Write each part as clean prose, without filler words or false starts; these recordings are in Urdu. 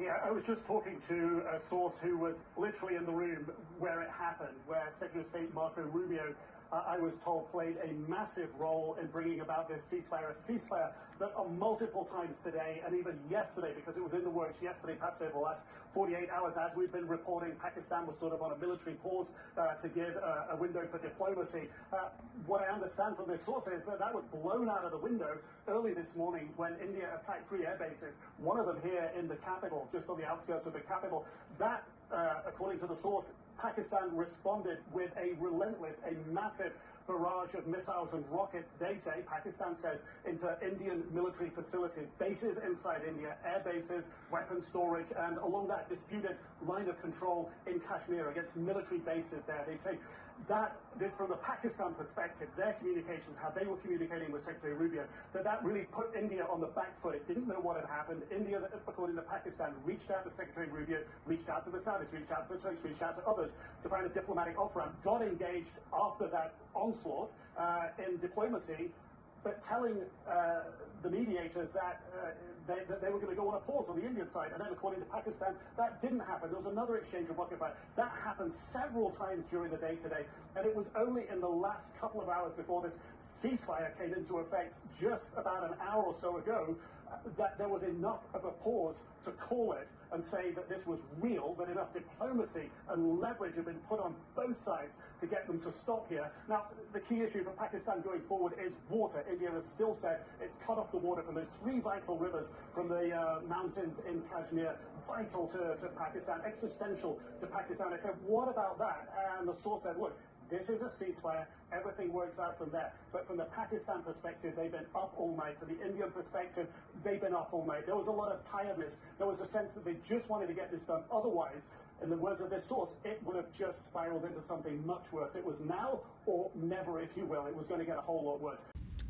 Yeah, I was just talking to a source who was literally in the room where it happened, where Secretary of State Marco Rubio, I was told, played a massive role in bringing about this ceasefire, a ceasefire that on multiple times today and even yesterday, because it was in the works yesterday, perhaps over the last 48 hours, as we've been reporting, Pakistan was sort of on a military pause to give a window for diplomacy. What I understand from this source is that was blown out of the window early this morning when India attacked 3 air bases, one of them here in the capital, just on the outskirts of the capital. That, according to the source, Pakistan responded with a massive barrage of missiles and rockets, they say, Pakistan says, into Indian military facilities, bases inside India, air bases, weapon storage, and along that disputed line of control in Kashmir against military bases there. They say that this, from the Pakistan perspective, their communications, how they were communicating with Secretary Rubio, that really put India on the back foot. It didn't know what had happened. India, according to Pakistan, reached out to Secretary Rubio, reached out to the Saudis, reached out to the Turks, reached out to others to find a diplomatic off-ramp, got engaged after that onslaught in diplomacy, but telling the mediators that they were going to go on a pause on the Indian side. And then, according to Pakistan, that didn't happen. There was another exchange of rocket fire. That happened several times during the day today. And it was only in the last couple of hours before this ceasefire came into effect, just about an hour or so ago, that there was enough of a pause to call it and say that this was real, that enough diplomacy and leverage had been put on both sides to get them to stop here. Now, the key issue for Pakistan going forward is water. India has still said it's cut off the water from those 3 vital rivers from the mountains in Kashmir, vital to Pakistan, existential to Pakistan. I said, what about that? And the source said, look, this is a ceasefire. Everything works out from there. But from the Pakistan perspective, they've been up all night. From the Indian perspective, they've been up all night. There was a lot of tiredness. There was a sense that they just wanted to get this done. Otherwise, in the words of this source, it would have just spiraled into something much worse. It was now or never, if you will. It was going to get a whole lot worse.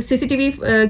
CCTV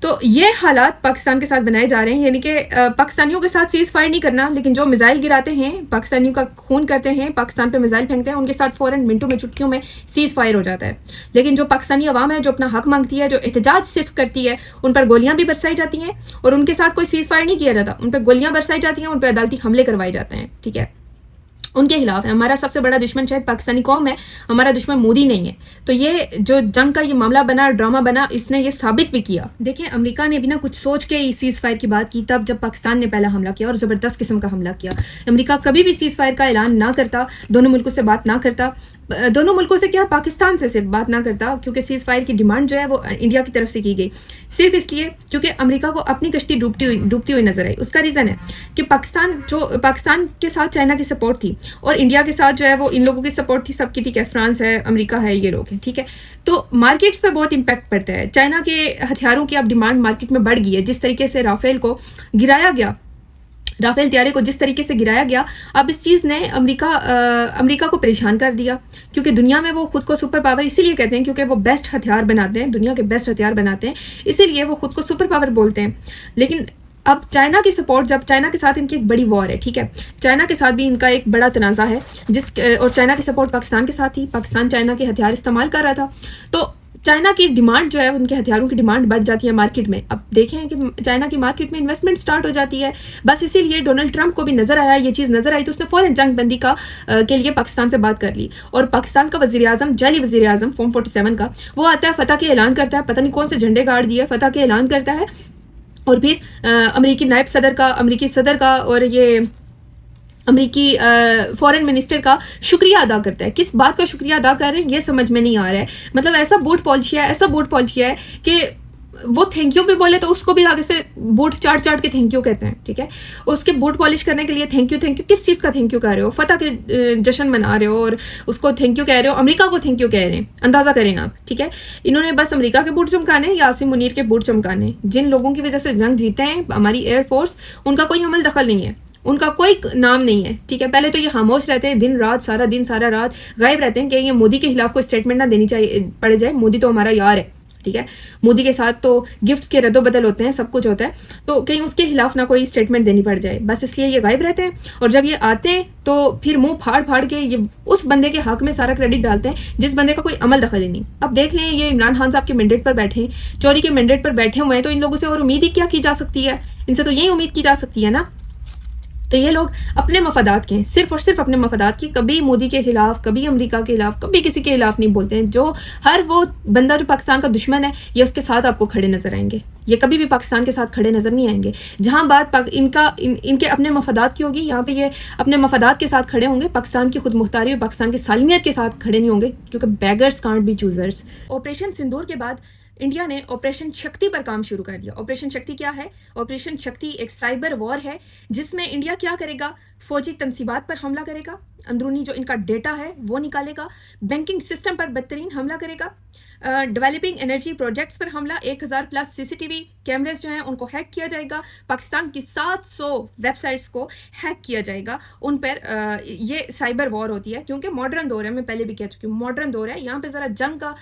تو یہ حالات پاکستان کے ساتھ بنائے جا رہے ہیں، یعنی کہ پاکستانیوں کے ساتھ سیز فائر نہیں کرنا، لیکن جو میزائل گراتے ہیں، پاکستانیوں کا خون کرتے ہیں، پاکستان پہ میزائل پھینکتے ہیں، ان کے ساتھ فوراً منٹوں میں چٹکیوں میں سیز فائر ہو جاتا ہے. لیکن جو پاکستانی عوام ہے جو اپنا حق مانگتی ہے، جو احتجاج صرف کرتی ہے، ان پر گولیاں بھی برسائی جاتی ہیں اور ان کے ساتھ کوئی سیز فائر نہیں کیا جاتا، ان پہ گولیاں برسائی جاتی ہیں، ان پہ عدالتی حملے کروائے جاتے ہیں. ٹھیک ہے، ان کے خلاف ہے. ہمارا سب سے بڑا دشمن شاید پاکستانی قوم ہے، ہمارا دشمن مودی نہیں ہے. تو یہ جو جنگ کا یہ معاملہ بنا، ڈرامہ بنا، اس نے یہ ثابت بھی کیا. دیکھیں امریکہ نے بنا کچھ سوچ کے سیز فائر کی بات کی تب جب پاکستان نے پہلا حملہ کیا اور زبردست قسم کا حملہ کیا. امریکہ کبھی بھی سیز فائر کا اعلان نہ کرتا، دونوں ملکوں سے بات نہ کرتا، دونوں ملکوں سے کیا پاکستان سے صرف بات نہ کرتا، کیونکہ سیز فائر کی ڈیمانڈ جو ہے وہ انڈیا کی طرف سے کی گئی صرف اس لیے کیونکہ امریکہ کو اپنی کشتی ڈوبتی ہوئی نظر آئی. اس کا ریزن ہے کہ پاکستان کے ساتھ چائنا کی سپورٹ تھی اور انڈیا کے ساتھ جو ہے وہ ان لوگوں کی سپورٹ تھی سب کی. ٹھیک ہے، فرانس ہے، امریکہ ہے، یہ لوگ ہیں. ٹھیک ہے، تو مارکیٹس پہ بہت امپیکٹ پڑتا ہے. چائنا کے ہتھیاروں کی اب ڈیمانڈ مارکیٹ میں بڑھ گئی ہے. جس طریقے سے رافیل کو گرایا گیا، رافیل طیارے کو جس طریقے سے گرایا گیا، اب اس چیز نے امریکہ کو پریشان کر دیا، کیونکہ دنیا میں وہ خود کو سپر پاور اسی لیے کہتے ہیں کیونکہ وہ بیسٹ ہتھیار بناتے ہیں، دنیا کے بیسٹ ہتھیار بناتے ہیں، اسی لیے وہ خود کو سپر پاور بولتے ہیں. لیکن اب چائنا کی سپورٹ، جب چائنا کے ساتھ ان کی ایک بڑی وار ہے. ٹھیک ہے، چائنا کے ساتھ بھی ان کا ایک بڑا تنازع ہے، اور چائنا کی سپورٹ پاکستان کے ساتھ تھی. پاکستان چائنا کے ہتھیار استعمال کر رہا تھا، تو چائنا کی ڈیمانڈ جو ہے، ان کے ہتھیاروں کی ڈیمانڈ بڑھ جاتی ہے مارکیٹ میں. اب دیکھیں کہ چائنا کی مارکیٹ میں انویسٹمنٹ سٹارٹ ہو جاتی ہے. بس اسی لیے ڈونلڈ ٹرمپ کو بھی نظر آیا، یہ چیز نظر آئی، تو اس نے فوراً جنگ بندی کے لیے پاکستان سے بات کر لی. اور پاکستان کا وزیر اعظم، جعلی وزیر اعظم فارم 47 کا، وہ آتا ہے فتح کے اعلان کرتا ہے، پتہ نہیں کون سے جھنڈے گاڑ دیے، فتح کے اعلان کرتا ہے، اور پھر امریکی نائب صدر کا، امریکی صدر کا اور یہ امریکی فورن منسٹر کا شکریہ ادا کرتا ہے. کس بات کا شکریہ ادا کر رہے ہیں یہ سمجھ میں نہیں آ رہا ہے. مطلب ایسا بوٹ پالش کیا ہے کہ وہ تھینک یو بھی بولے تو اس کو بھی آگے سے بوٹ چاٹ کے تھینک یو کہتے ہیں. ٹھیک ہے، اس کے بوٹ پالش کرنے کے لیے تھینک یو کس چیز کا تھینک یو کہہ رہے ہو؟ فتح کے جشن منا رہے ہو اور اس کو تھینک یو کہہ رہے ہو، امریکہ کو تھینک یو کہہ رہے ہیں. اندازہ کریں آپ. ٹھیک ہے، انہوں نے بس امریکہ کے بوٹ چمکانے یا عاصم منیر کے بوٹ چمکانے. جن لوگوں کی وجہ سے جنگ جیتے ہیں ہماری ایئر فورس، ان کا کوئی عمل دخل نہیں ہے، ان کا کوئی نام نہیں ہے. ٹھیک ہے، پہلے تو یہ خاموش رہتے ہیں، دن رات سارا دن سارا رات غائب رہتے ہیں کہ یہ مودی کے خلاف کوئی اسٹیٹمنٹ نہ دینی پڑ جائے. مودی تو ہمارا یار ہے. ٹھیک ہے، مودی کے ساتھ تو گفٹس کے رد و بدل ہوتے ہیں، سب کچھ ہوتا ہے، تو کہیں اس کے خلاف نہ کوئی اسٹیٹمنٹ دینی پڑ جائے، بس اس لیے یہ غائب رہتے ہیں. اور جب یہ آتے ہیں تو پھر منہ پھاڑ کے یہ اس بندے کے حق میں سارا کریڈٹ ڈالتے ہیں جس بندے کا کوئی عمل دخل ہی نہیں. اب دیکھ لیں، یہ عمران خان صاحب کے مینڈیٹ پر بیٹھے ہیں، چوری کے مینڈیٹ پر بیٹھے ہوئے ہیں، تو ان لوگوں سے اور امید ہی کیا کی جا سکتی ہے؟ ان سے تو یہی امید کی جا سکتی ہے نا. تو یہ لوگ اپنے مفادات کے ہیں، صرف اور صرف اپنے مفادات کی، کبھی مودی کے خلاف، کبھی امریکہ کے خلاف، کبھی کسی کے خلاف نہیں بولتے ہیں. جو ہر وہ بندہ جو پاکستان کا دشمن ہے، یہ اس کے ساتھ آپ کو کھڑے نظر آئیں گے. یہ کبھی بھی پاکستان کے ساتھ کھڑے نظر نہیں آئیں گے. جہاں بات ان کے اپنے مفادات کی ہوگی، یہاں پہ یہ اپنے مفادات کے ساتھ کھڑے ہوں گے. پاکستان کی خود مختاری اور پاکستان کی سالمیت کے ساتھ کھڑے نہیں ہوں گے، کیونکہ beggars can't be choosers. Operation Sindoor کے بعد انڈیا نے آپریشن شکتی پر کام شروع کر دیا. آپریشن شکتی کیا ہے؟ آپریشن شکتی ایک سائبر وار ہے جس میں انڈیا کیا کرے گا؟ فوجی تنصیبات پر حملہ کرے گا، اندرونی جو ان کا ڈیٹا ہے وہ نکالے گا، بینکنگ سسٹم پر بدترین حملہ کرے گا، ڈیولپنگ انرجی پروجیکٹس پر حملہ، 1000+ CCTV کیمریز جو ہیں ان کو ہیک کیا جائے گا، پاکستان کی 700 ویب سائٹس کو ہیک کیا جائے گا ان پر. یہ سائبر وار ہوتی ہے کیونکہ ماڈرن دور ہے، میں پہلے بھی کہہ چکی ہوں ماڈرن دور ہے. یہاں پہ ذرا جنگ کا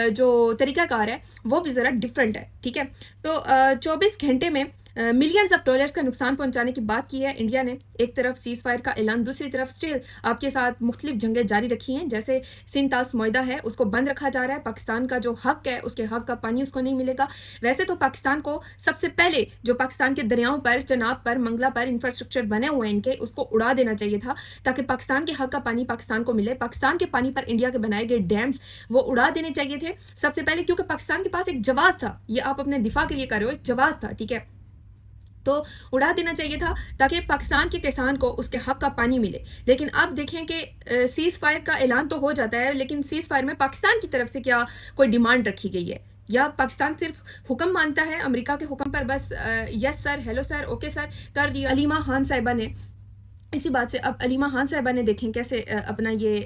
جو طریقہ کار ہے وہ بھی ذرا ڈفرینٹ ہے. ٹھیک ہے، تو 24 گھنٹے میں ملینز آف ڈالرز کا نقصان پہنچانے کی بات کی ہے انڈیا نے. ایک طرف سیز فائر کا اعلان، دوسری طرف اسٹل آپ کے ساتھ مختلف جنگیں جاری رکھی ہیں. جیسے سندھ طاس معاہدہ ہے، اس کو بند رکھا جا رہا ہے. پاکستان کا جو حق ہے، اس کے حق کا پانی اس کو نہیں ملے گا. ویسے تو پاکستان کو سب سے پہلے جو پاکستان کے دریاؤں پر، چناب پر، منگلا پر انفراسٹرکچر بنے ہوئے ہیں ان کے، اس کو اڑا دینا چاہیے تھا تاکہ پاکستان کے حق کا پانی پاکستان کو ملے. پاکستان کے پانی پر انڈیا کے بنائے گئے ڈیمز وہ اڑا دینے چاہیے تھے سب سے پہلے، کیونکہ پاکستان کے پاس ایک جواز تھا. یہ آپ اپنے دفاع کے لیے کر رہے ہو، ایک جواز تھا. ٹھیک ہے، تو اڑا دینا چاہیے تھا تاکہ پاکستان کے کسان کو اس کے حق کا پانی ملے. لیکن اب دیکھیں کہ سیز فائر کا اعلان تو ہو جاتا ہے، لیکن سیز فائر میں پاکستان کی طرف سے کیا کوئی ڈیمانڈ رکھی گئی ہے؟ یا پاکستان صرف حکم مانتا ہے امریکہ کے حکم پر، بس یس سر، ہیلو سر، اوکے سر کر دیا. علیمہ خان صاحبہ نے اسی بات سے اب علیمہ خان صاحبہ نے دیکھیں کیسے اپنا یہ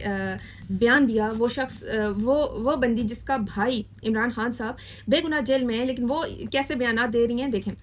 بیان دیا. وہ شخص وہ بندی جس کا بھائی عمران خان صاحب بے گناہ جیل میں ہے، لیکن وہ کیسے بیانات دے رہی ہیں. دیکھیں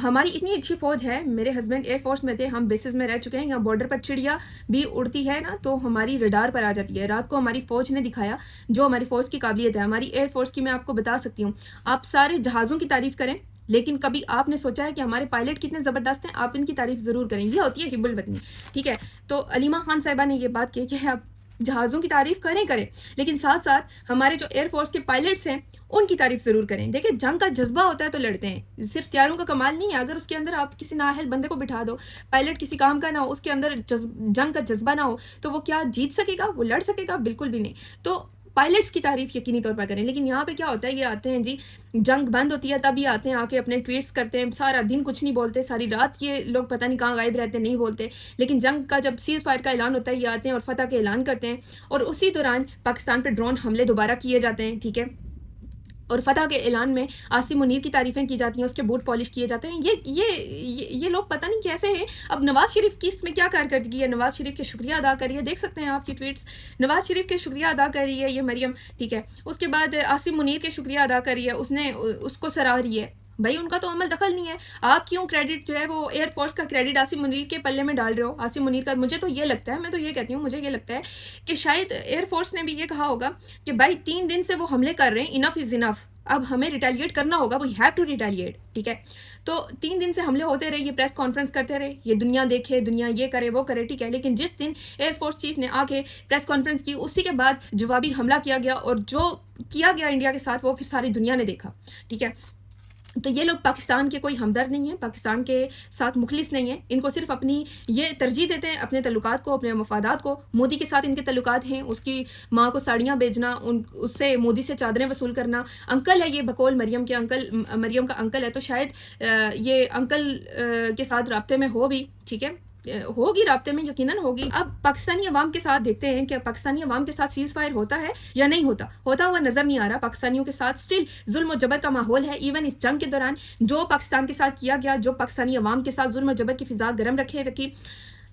ہماری اتنی اچھی فوج ہے، میرے ہسبینڈ ایئر فورس میں تھے، ہم بیسز میں رہ چکے ہیں، یہاں بارڈر پر چڑیا بھی اڑتی ہے نا تو ہماری ریڈار پر آ جاتی ہے. رات کو ہماری فوج نے دکھایا جو ہماری فوج کی قابلیت ہے. ہماری ایئر فورس کی میں آپ کو بتا سکتی ہوں، آپ سارے جہازوں کی تعریف کریں لیکن کبھی آپ نے سوچا ہے کہ ہمارے پائلٹ کتنے زبردست ہیں؟ آپ ان کی تعریف ضرور کریں. یہ ہوتی ہے حب الوطنی. ٹھیک ہے، تو علیمہ خان صاحبہ نے یہ بات کی کہ آپ جہازوں کی تعریف کریں لیکن ساتھ ساتھ ہمارے جو ایئر فورس کے پائلٹس ہیں ان کی تعریف ضرور کریں. دیکھیں جنگ کا جذبہ ہوتا ہے تو لڑتے ہیں، صرف تیاروں کا کمال نہیں ہے. اگر اس کے اندر آپ کسی نااہل بندے کو بٹھا دو، پائلٹ کسی کام کا نہ ہو، اس کے اندر جنگ کا جذبہ نہ ہو تو وہ کیا جیت سکے گا؟ وہ لڑ سکے گا؟ بالکل بھی نہیں. تو پائلٹس کی تعریف یقینی طور پر کریں. لیکن یہاں پہ کیا ہوتا ہے، یہ آتے ہیں جی جنگ بند ہوتی ہے تب یہ آتے ہیں، آ کے اپنے ٹویٹس کرتے ہیں، سارا دن کچھ نہیں بولتے، ساری رات یہ لوگ پتہ نہیں کہاں غائب رہتے ہیں، نہیں بولتے. لیکن جنگ کا جب سیز فائر کا اعلان ہوتا ہے یہ آتے ہیں اور فتح کے اعلان کرتے ہیں، اور اسی دوران پاکستان پہ ڈرون حملے دوبارہ کیے جاتے ہیں. ٹھیک ہے، اور فتح کے اعلان میں عاصم منیر کی تعریفیں کی جاتی ہیں، اس کے بوٹ پالش کیے جاتے ہیں. یہ لوگ پتہ نہیں کیسے ہیں. اب نواز شریف کی اس میں کیا کارکردگی ہے؟ نواز شریف کے شکریہ ادا کر رہی ہے، دیکھ سکتے ہیں آپ کی ٹویٹس. نواز شریف کے شکریہ ادا کر رہی ہے یہ مریم. ٹھیک ہے، اس کے بعد عاصم منیر کے شکریہ ادا کر رہی ہے، اس کو سراہ رہی ہے. بھائی ان کا تو عمل دخل نہیں ہے. آپ کیوں کریڈٹ جو ہے وہ ایئر فورس کا کریڈٹ عاصم منیر کے پلے میں ڈال رہے ہو؟ عاصم منیر کا مجھے تو یہ لگتا ہے، میں تو یہ کہتی ہوں، مجھے یہ لگتا ہے کہ شاید ایئر فورس نے بھی یہ کہا ہوگا کہ بھائی 3 دن سے وہ حملے کر رہے ہیں، انف از انف، اب ہمیں ریٹیلیٹ کرنا ہوگا، وی ہیو ٹو ریٹیلیٹ. ٹھیک ہے، تو 3 دن سے حملے ہوتے رہے، یہ پریس کانفرنس کرتے رہے، یہ دنیا دیکھے، دنیا یہ کرے وہ کرے. ٹھیک ہے، لیکن جس دن ایئر فورس چیف نے آ کے پریس کانفرنس کی اسی کے بعد جوابی حملہ کیا گیا، اور جو کیا گیا انڈیا کے ساتھ وہ پھر ساری دنیا نے دیکھا. ٹھیک ہے، تو یہ لوگ پاکستان کے کوئی ہمدرد نہیں ہیں، پاکستان کے ساتھ مخلص نہیں ہیں. ان کو صرف اپنی یہ ترجیح دیتے ہیں، اپنے تعلقات کو، اپنے مفادات کو. مودی کے ساتھ ان کے تعلقات ہیں، اس کی ماں کو ساڑیاں بیچنا، اس سے مودی سے چادریں وصول کرنا. انکل ہے یہ بقول مریم کے، مریم کا انکل ہے، تو شاید یہ انکل کے ساتھ رابطے میں ہو بھی. ٹھیک ہے، ہوگی رابطے میں، یقیناً ہوگی. اب پاکستانی عوام کے ساتھ دیکھتے ہیں کہ پاکستانی عوام کے ساتھ سیز فائر ہوتا ہے یا نہیں ہوتا ہوا نظر نہیں آ رہا. پاکستانیوں کے ساتھ سٹل ظلم و جبر کا ماحول ہے. ایون اس جنگ کے دوران جو پاکستان کے ساتھ کیا گیا، جو پاکستانی عوام کے ساتھ ظلم و جبر کی فضا گرم رکھی.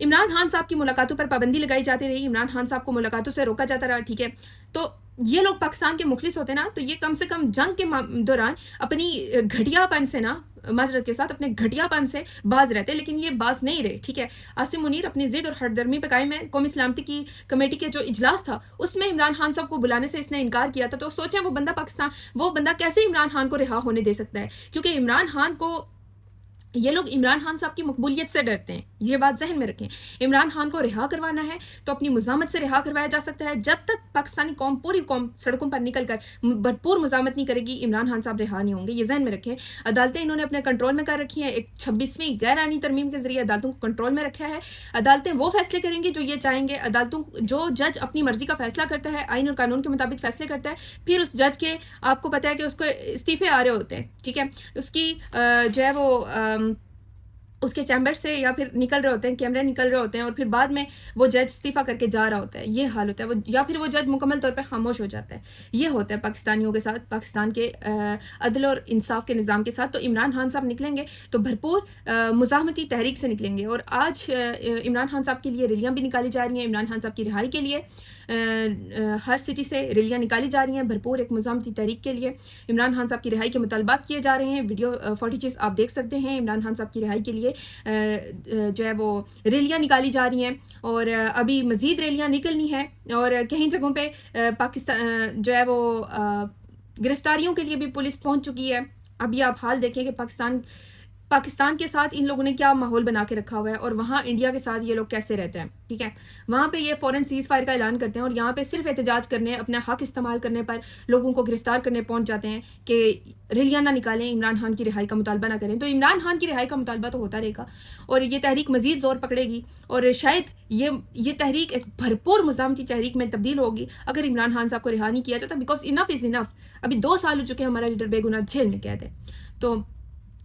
عمران خان صاحب کی ملاقاتوں پر پابندی لگائی جاتی رہی، عمران خان صاحب کو ملاقاتوں سے روکا جاتا رہا. ٹھیک ہے، تو یہ لوگ پاکستان کے مخلص ہوتے نا تو یہ کم سے کم جنگ کے دوران اپنی گھٹیا پن سے نا، معذرت کے ساتھ اپنے گھٹیا پن سے باز رہتے، لیکن یہ باز نہیں رہے. ٹھیک ہے، عاصم منیر اپنی ضد اور ہٹ درمی پہ قائم ہے. قومی سلامتی کی کمیٹی کے جو اجلاس تھا اس میں عمران خان صاحب کو بلانے سے اس نے انکار کیا تھا. تو سوچیں وہ بندہ کیسے عمران خان کو رہا ہونے دے سکتا ہے؟ کیونکہ عمران خان کو یہ لوگ عمران خان صاحب کی مقبولیت سے ڈرتے ہیں، یہ بات ذہن میں رکھیں. عمران خان کو رہا کروانا ہے تو اپنی مزاحمت سے رہا کروایا جا سکتا ہے. جب تک پاکستانی قوم، پوری قوم سڑکوں پر نکل کر بھرپور مزاحمت نہیں کرے گی، عمران خان صاحب رہا نہیں ہوں گے، یہ ذہن میں رکھیں. عدالتیں انہوں نے اپنے کنٹرول میں کر رکھی ہیں، ایک 26ویں غیر آئینی ترمیم کے ذریعے عدالتوں کو کنٹرول میں رکھا ہے. عدالتیں وہ فیصلے کریں گی جو یہ چاہیں گے. جو جج اپنی مرضی کا فیصلہ کرتا ہے، آئین اور قانون کے مطابق فیصلے کرتا ہے، پھر اس جج کے آپ کو پتہ ہے کہ اس کو استعفے آ رہے ہوتے ہیں. ٹھیک ہے، اس کی جو ہے وہ اس کے چیمبر سے یا پھر نکل رہے ہوتے ہیں، کیمرے نکل رہے ہوتے ہیں، اور پھر بعد میں وہ جج استعفیٰ کر کے جا رہا ہوتا ہے. یہ حال ہوتا ہے، یا پھر وہ جج مکمل طور پہ خاموش ہو جاتا ہے. یہ ہوتا ہے پاکستانیوں کے ساتھ، پاکستان کے عدل اور انصاف کے نظام کے ساتھ. تو عمران خان صاحب نکلیں گے تو بھرپور مزاحمتی تحریک سے نکلیں گے. اور آج عمران خان صاحب کے لیے ریلیاں بھی نکالی جا رہی ہیں. عمران خان صاحب کی رہائی کے لیے ہر سٹی سے ریلیاں نکالی جا رہی ہیں، بھرپور ایک مزاحمتی تحریک کے لیے. عمران خان صاحب کی رہائی کے مطالبات کیے جا رہے ہیں. ویڈیو فوٹیجز آپ دیکھ سکتے ہیں. عمران خان صاحب کی رہائی کے لیے جو ہے وہ ریلیاں نکالی جا رہی ہیں، اور ابھی مزید ریلیاں نکلنی ہیں. اور کہیں جگہوں پہ پاکستان جو ہے وہ گرفتاریوں کے لیے بھی پولیس پہنچ چکی ہے. ابھی آپ حال دیکھیں کہ پاکستان کے ساتھ ان لوگوں نے کیا ماحول بنا کے رکھا ہوا ہے، اور وہاں انڈیا کے ساتھ یہ لوگ کیسے رہتے ہیں. ٹھیک ہے، وہاں پہ یہ فوراً سیز فائر کا اعلان کرتے ہیں، اور یہاں پہ صرف احتجاج کرنے، اپنا حق استعمال کرنے پر لوگوں کو گرفتار کرنے پہنچ جاتے ہیں کہ ریلیاں نہ نکالیں، عمران خان کی رہائی کا مطالبہ نہ کریں. تو عمران خان کی رہائی کا مطالبہ تو ہوتا رہے گا، اور یہ تحریک مزید زور پکڑے گی، اور شاید یہ تحریک ایک بھرپور مزاحمتی تحریک میں تبدیل ہوگی اگر عمران خان صاحب کو رہا نہیں کیا جاتا. بیکاز انف از انف. ابھی 2 سال ہو چکے ہیں ہمارا لیڈر بے گناہ جیل میں قید ہے. تو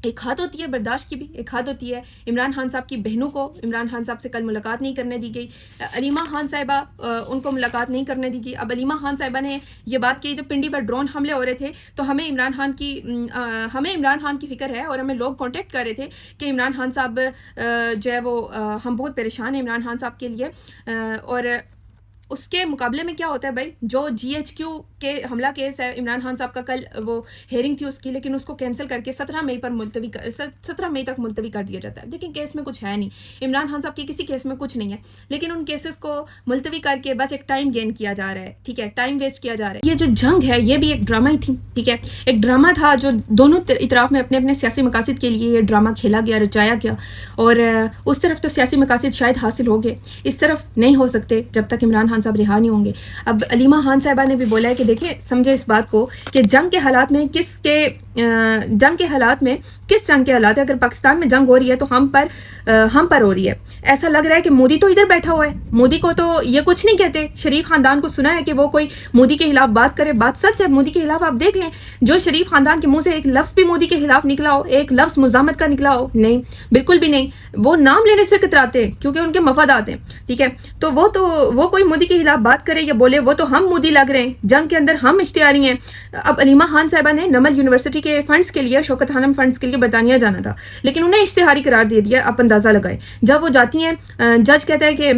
ایک حد ہوتی ہے برداشت کی بھی، ایک حد ہوتی ہے. عمران خان صاحب کی بہنوں کو عمران خان صاحب سے کل ملاقات نہیں کرنے دی گئی. علیمہ خان صاحبہ ان کو ملاقات نہیں کرنے دی گئی. اب علیمہ خان صاحبہ نے یہ بات کی جب پنڈی پر ڈرون حملے ہو رہے تھے تو ہمیں عمران خان کی فکر ہے، اور ہمیں لوگ کانٹیکٹ کر رہے تھے کہ عمران خان صاحب جو ہے وہ ہم بہت پریشان ہیں عمران خان صاحب کے لیے. اور اس کے مقابلے میں کیا ہوتا ہے بھائی، جو GHQ کے حملہ کیس ہے عمران خان صاحب کا کل وہ ہیئرنگ تھی اس کی، لیکن اس کو کینسل کر کے 17 مئی تک ملتوی کر دیا جاتا ہے. لیکن کیس میں کچھ ہے نہیں، عمران خان صاحب کی کسی کیس میں کچھ نہیں ہے، لیکن ان کیسز کو ملتوی کر کے بس ایک ٹائم گین کیا جا رہا ہے. ٹھیک ہے، ٹائم ویسٹ کیا جا رہا ہے. یہ جو جنگ ہے یہ بھی ایک ڈرامہ ہی تھی. ٹھیک ہے، ایک ڈرامہ تھا جو دونوں اطراف میں اپنے اپنے سیاسی مقاصد کے لیے یہ ڈرامہ کھیلا گیا، رچایا گیا. اور اس طرف تو سیاسی مقاصد شاید حاصل ہو گئے، اس طرف نہیں ہو سکتے جب تک عمران خان صاحب رہا نہیں ہوں گے. اب علیمہ خان صاحبہ نے بھی بولا ہے کہ دیکھیں سمجھے اس بات کو کہ جنگ کے حالات میں جنگ کے حالات ہے. اگر پاکستان میں جنگ ہو رہی ہے تو ہم پر ہو رہی ہے. ایسا لگ رہا ہے کہ مودی تو ادھر بیٹھا ہوا ہے، مودی کو تو یہ کچھ نہیں کہتے. شریف خاندان کو سنا ہے کہ وہ کوئی مودی کے خلاف بات کرے، بات سچ ہے مودی کے خلاف. آپ دیکھ لیں جو شریف خاندان کے منہ سے ایک لفظ بھی مودی کے خلاف نکلا ہو، ایک لفظ مزاحمت کا نکلا ہو، نہیں، بالکل بھی نہیں. وہ نام لینے سے کتراتے ہیں کیونکہ ان کے مفادات ہیں. ٹھیک ہے، تو وہ کوئی مودی کے خلاف بات کرے یا بولے وہ تو ہم مودی لگ رہے ہیں، جنگ کے اندر ہم اشتہاری ہیں. اب علیمہ خان صاحبہ نے نمل یونیورسٹی کے فنڈز کے لیے، شوکت خانم فنڈز کے لیے برطانیہ جانا تھا، لیکن انہیں اشتہاری قرار دے دیا. آپ اندازہ لگائیں، جب وہ جاتی ہیں جج کہتا ہے کہ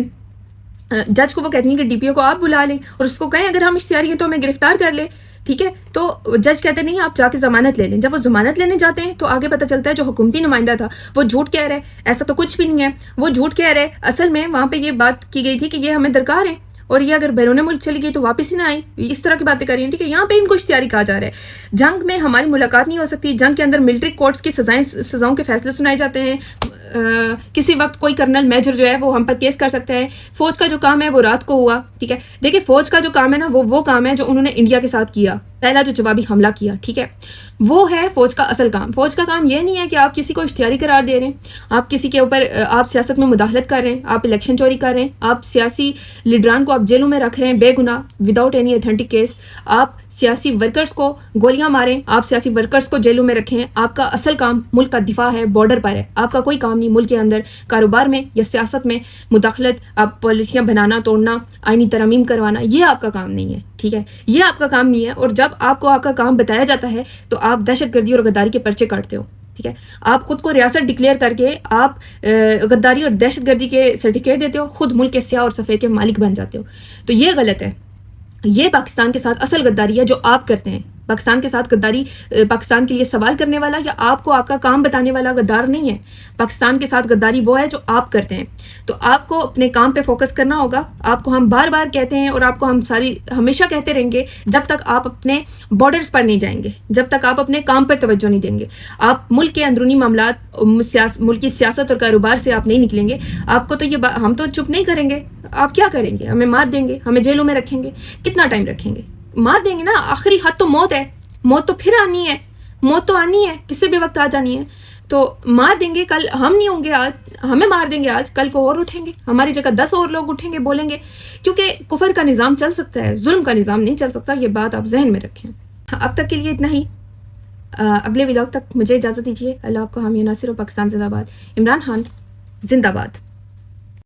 جج کو وہ کہتی ہیں کہ DPO کو آپ بلا لیں اور اس کو کہیں اگر ہم اشتہاری ہیں تو ہمیں گرفتار کر لے. ٹھیک ہے، تو جج کہتے نہیں آپ جا کے ضمانت لے لیں. جب وہ ضمانت لینے جاتے ہیں تو آگے پتہ چلتا ہے جو حکومتی نمائندہ تھا وہ جھوٹ کہہ رہا ہے، ایسا تو کچھ بھی نہیں ہے، وہ جھوٹ کہہ رہا ہے. اصل میں وہاں پہ یہ بات کی گئی تھی کہ یہ ہمیں درکار ہے اور یہ اگر بیرون ملک چلی گئی تو واپس ہی نہ آئی. اس طرح کی باتیں کر رہی ہیں. ٹھیک ہے، یہاں پہ ان کو اشتہاری کہا جا رہا ہے. جنگ میں ہماری ملاقات نہیں ہو سکتی. جنگ کے اندر ملٹری کورٹس کی سزاؤں کے فیصلے سنائے جاتے ہیں. کسی وقت کوئی کرنل میجر جو ہے وہ ہم پر کیس کر سکتے ہیں. فوج کا جو کام ہے وہ رات کو ہوا. ٹھیک ہے، دیکھیں فوج کا جو کام ہے نا وہ کام ہے جو انہوں نے انڈیا کے ساتھ کیا، پہلا جو جوابی حملہ کیا. ٹھیک ہے، وہ ہے فوج کا اصل کام. فوج کا کام یہ نہیں ہے کہ آپ کسی کو اشتہاری قرار دے رہے ہیں، آپ کسی کے اوپر آپ سیاست میں مداخلت کر رہے ہیں، آپ الیکشن چوری کر رہے ہیں، آپ سیاسی لیڈران کو آپ جیلوں میں رکھ رہے ہیں بے گناہ وداؤٹ اینی اتھینٹک کیس، آپ سیاسی ورکرز کو گولیاں ماریں، آپ سیاسی ورکرز کو جیلوں میں رکھیں. آپ کا اصل کام ملک کا دفاع ہے، بارڈر پر ہے. آپ کا کوئی کام نہیں ملک کے اندر کاروبار میں یا سیاست میں مداخلت، آپ پالیسیاں بنانا، توڑنا، آئینی ترامیم کروانا، یہ آپ کا کام نہیں ہے. ٹھیک ہے، یہ آپ کا کام نہیں ہے. اور جب آپ کو آپ کا کام بتایا جاتا ہے تو آپ دہشت گردی اور غداری کے پرچے کاٹتے ہو. ٹھیک ہے، آپ خود کو ریاست ڈکلیئر کر کے آپ غداری اور دہشت گردی کے سرٹیفکیٹ دیتے ہو، خود ملک کے سیاہ اور سفید کے مالک بن جاتے ہو. تو یہ غلط ہے. یہ پاکستان کے ساتھ اصل غداری ہے جو آپ کرتے ہیں. پاکستان کے ساتھ غداری پاکستان کے لیے سوال کرنے والا یا آپ کو آپ کا کام بتانے والا غدار نہیں ہے. پاکستان کے ساتھ غداری وہ ہے جو آپ کرتے ہیں. تو آپ کو اپنے کام پہ فوکس کرنا ہوگا. آپ کو ہم بار بار کہتے ہیں اور آپ کو ہم ہمیشہ کہتے رہیں گے جب تک آپ اپنے بارڈرز پر نہیں جائیں گے، جب تک آپ اپنے کام پر توجہ نہیں دیں گے، آپ ملک کے اندرونی معاملات، ملک کی سیاست اور کاروبار سے آپ نہیں نکلیں گے. آپ کو تو ہم تو چپ نہیں کریں گے. آپ کیا کریں گے؟ ہمیں مار دیں گے، ہمیں جیلوں میں رکھیں گے. کتنا ٹائم رکھیں گے؟ مار دیں گے نا. آخری حد تو موت ہے. موت تو پھر آنی ہے، موت تو آنی ہے، کسی بھی وقت آ جانی ہے. تو مار دیں گے. کل ہم نہیں ہوں گے، آج ہمیں مار دیں گے، آج کل کو اور اٹھیں گے، ہماری جگہ 10 اور لوگ اٹھیں گے، بولیں گے. کیونکہ کفر کا نظام چل سکتا ہے، ظلم کا نظام نہیں چل سکتا. یہ بات آپ ذہن میں رکھیں. اب تک کے لیے اتنا ہی. اگلے ولاگ تک مجھے اجازت دیجیے. اللہ آپ کو حامی ناصر و پاکستان زندہ باد. عمران خان زندہ باد.